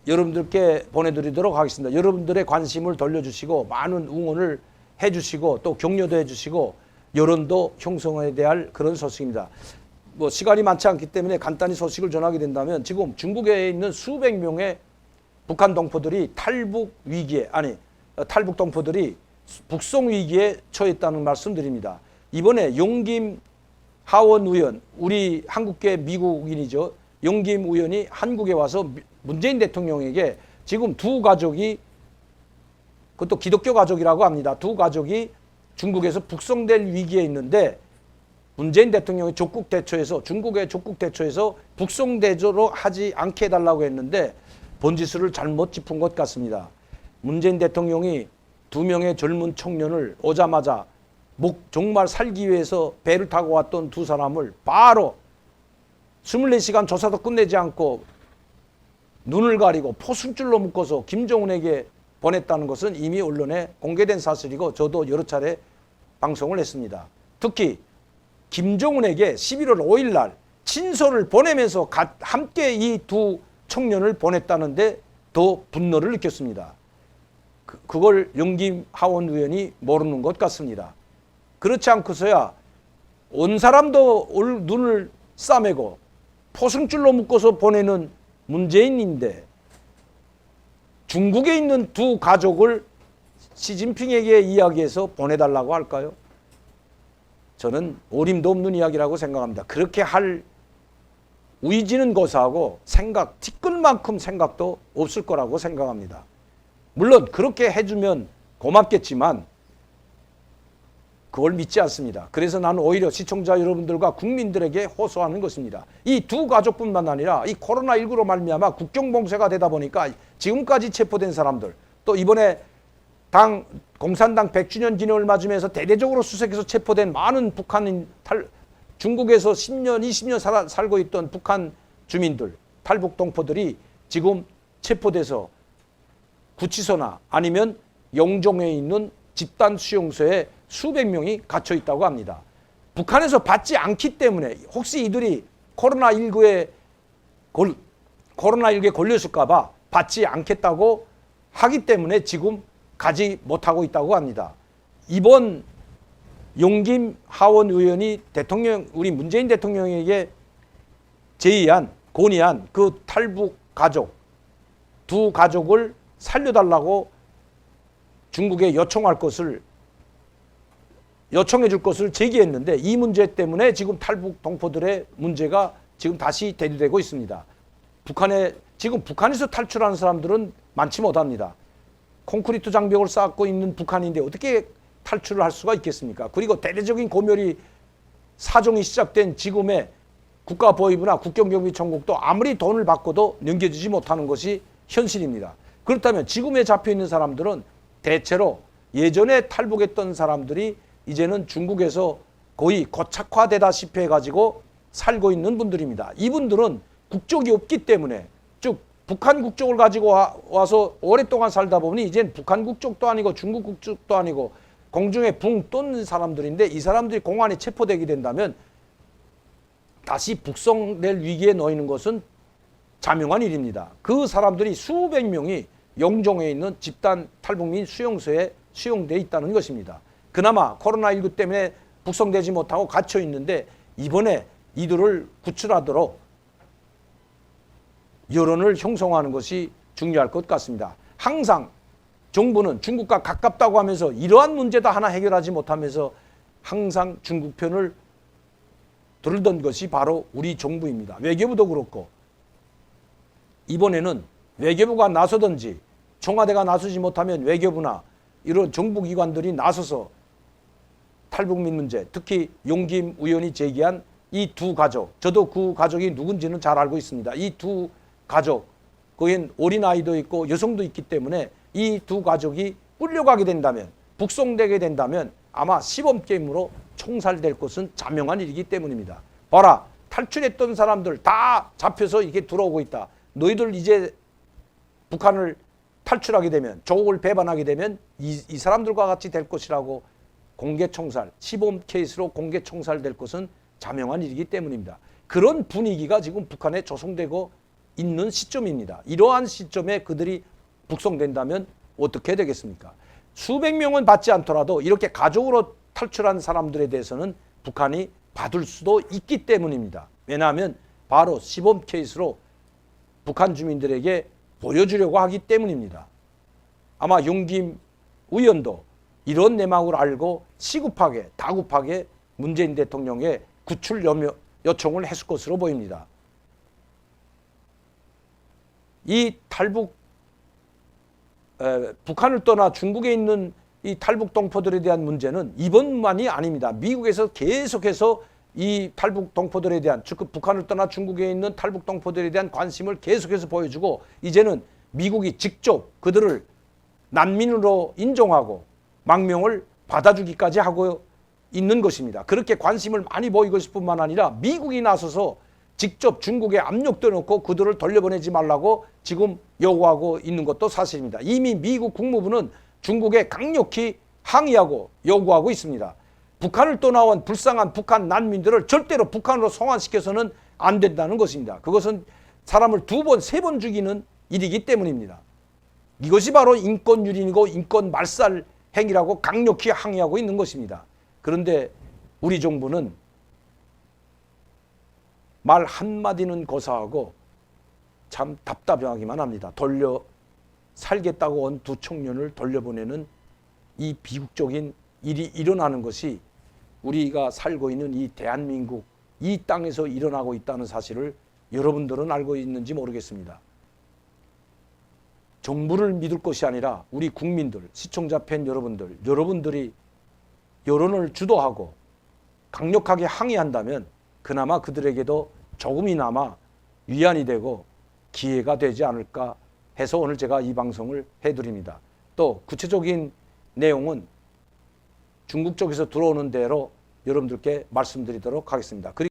여러분들께 보내드리도록 하겠습니다. 여러분들의 관심을 돌려주시고 많은 응원을 해주시고 또 격려도 해주시고 여론도 형성해야 될 그런 소식입니다. 뭐 시간이 많지 않기 때문에 간단히 소식을 전하게 된다면 지금 중국에 있는 수백 명의 북한 동포들이 탈북 동포들이 북송 위기에 처했다는 말씀드립니다. 이번에 용김 하원 의원, 우리 한국계 미국인이죠. 용김 의원이 한국에 와서 문재인 대통령에게 지금 두 가족이, 그것도 기독교 가족이라고 합니다. 두 가족이 중국에서 북송될 위기에 있는데 문재인 대통령이 적국 대처해서, 중국의 적국 대처해서 북송되도록 하지 않게 해달라고 했는데 번지수를 잘못 짚은 것 같습니다. 문재인 대통령이 두 명의 젊은 청년을 오자마자 정말 살기 위해서 배를 타고 왔던 두 사람을 바로 24시간 조사도 끝내지 않고 눈을 가리고 포승줄로 묶어서 김정은에게 보냈다는 것은 이미 언론에 공개된 사실이고 저도 여러 차례 방송을 했습니다. 특히 김정은에게 11월 5일 날 친서를 보내면서 함께 이 두 청년을 보냈다는데 더 분노를 느꼈습니다. 그걸 용김 하원 의원이 모르는 것 같습니다. 그렇지 않고서야 온 사람도 눈을 싸매고 포승줄로 묶어서 보내는 문재인인데 중국에 있는 두 가족을 시진핑에게 이야기해서 보내달라고 할까요? 저는 어림도 없는 이야기라고 생각합니다. 그렇게 할 의지는 고사하고 티끌만큼 생각도 없을 거라고 생각합니다. 물론 그렇게 해주면 고맙겠지만 그걸 믿지 않습니다. 그래서 나는 오히려 시청자 여러분들과 국민들에게 호소하는 것입니다. 이 두 가족뿐만 아니라 이 코로나19로 말미암아 국경봉쇄가 되다 보니까 지금까지 체포된 사람들, 또 이번에 공산당 100주년 기념을 맞으면서 대대적으로 수색해서 체포된 많은 북한인, 중국에서 10년, 20년 살고 있던 북한 주민들, 탈북 동포들이 지금 체포돼서 구치소나 아니면 영종에 있는 집단 수용소에 수백 명이 갇혀 있다고 합니다. 북한에서 받지 않기 때문에 혹시 이들이 코로나19에 걸렸을까 봐 받지 않겠다고 하기 때문에 지금 가지 못하고 있다고 합니다. 이번 용김 하원 의원이 우리 문재인 대통령에게 건의한 그 탈북 가족, 두 가족을 살려달라고 중국에 요청해 줄 것을 제기했는데 이 문제 때문에 지금 탈북 동포들의 문제가 지금 다시 대두되고 있습니다. 지금 북한에서 탈출하는 사람들은 많지 못합니다. 콘크리트 장벽을 쌓고 있는 북한인데 어떻게 탈출을 할 수가 있겠습니까? 그리고 대대적인 고멸이 사정이 시작된 지금의 국가보위부나 국경경비청국도 아무리 돈을 받고도 넘겨주지 못하는 것이 현실입니다. 그렇다면 지금에 잡혀있는 사람들은 대체로 예전에 탈북했던 사람들이 이제는 중국에서 거의 고착화되다시피 해가지고 살고 있는 분들입니다. 이분들은 국적이 없기 때문에, 즉 북한 국적을 가지고 와서 오랫동안 살다 보니 이젠 북한 국적도 아니고 중국 국적도 아니고 공중에 붕 떠는 사람들인데 이 사람들이 공안에 체포되게 된다면 다시 북송될 위기에 놓이는 것은 자명한 일입니다. 그 사람들이 수백 명이 영종에 있는 집단 탈북민 수용소에 수용돼 있다는 것입니다. 그나마 코로나19 때문에 북송되지 못하고 갇혀 있는데 이번에 이들을 구출하도록 여론을 형성하는 것이 중요할 것 같습니다. 항상 정부는 중국과 가깝다고 하면서 이러한 문제도 하나 해결하지 못하면서 항상 중국 편을 들던 것이 바로 우리 정부입니다. 외교부도 그렇고 이번에는 외교부가 나서든지 청와대가 나서지 못하면 외교부나 이런 정부기관들이 나서서 탈북민 문제, 특히 용김 의원이 제기한 이 두 가족, 저도 그 가족이 누군지는 잘 알고 있습니다. 이 두 가족, 거긴 어린아이도 있고 여성도 있기 때문에 이 두 가족이 끌려가게 된다면, 북송되게 된다면 아마 시범게임으로 총살될 것은 자명한 일이기 때문입니다. 봐라, 탈출했던 사람들 다 잡혀서 이게 들어오고 있다. 너희들 이제 북한을 탈출하게 되면, 조국을 배반하게 되면 이 사람들과 같이 될 것이라고 공개총살, 시범 케이스로 공개총살될 것은 자명한 일이기 때문입니다. 그런 분위기가 지금 북한에 조성되고 있는 시점입니다. 이러한 시점에 그들이 북송된다면 어떻게 되겠습니까? 수백 명은 받지 않더라도 이렇게 가족으로 탈출한 사람들에 대해서는 북한이 받을 수도 있기 때문입니다. 왜냐하면 바로 시범 케이스로 북한 주민들에게 보여주려고 하기 때문입니다. 아마 용김 의원도 이런 내막을 알고 시급하게 다급하게 문재인 대통령의 구출 요청을 했을 것으로 보입니다. 이 북한을 떠나 중국에 있는 이 탈북 동포들에 대한 문제는 이번만이 아닙니다. 미국에서 계속해서 이 탈북 동포들에 대한, 즉 북한을 떠나 중국에 있는 탈북 동포들에 대한 관심을 계속해서 보여주고, 이제는 미국이 직접 그들을 난민으로 인정하고 망명을 받아주기까지 하고 있는 것입니다. 그렇게 관심을 많이 보이고 있을 뿐만 아니라 미국이 나서서 직접 중국에 압력도 넣고 그들을 돌려보내지 말라고 지금 요구하고 있는 것도 사실입니다. 이미 미국 국무부는 중국에 강력히 항의하고 요구하고 있습니다. 북한을 떠나온 불쌍한 북한 난민들을 절대로 북한으로 송환시켜서는 안 된다는 것입니다. 그것은 사람을 2번, 3번 죽이는 일이기 때문입니다. 이것이 바로 인권유린이고 인권 말살 행위라고 강력히 항의하고 있는 것입니다. 그런데 우리 정부는 말 한마디는 고사하고 참 답답하기만 합니다. 살겠다고 온 2 청년을 돌려보내는 이 비극적인 일이 일어나는 것이 우리가 살고 있는 이 대한민국, 이 땅에서 일어나고 있다는 사실을 여러분들은 알고 있는지 모르겠습니다. 정부를 믿을 것이 아니라 우리 국민들, 시청자 팬 여러분들이 여론을 주도하고 강력하게 항의한다면 그나마 그들에게도 조금이나마 위안이 되고 기회가 되지 않을까 해서 오늘 제가 이 방송을 해드립니다. 또 구체적인 내용은 중국 쪽에서 들어오는 대로 여러분들께 말씀드리도록 하겠습니다. 그리고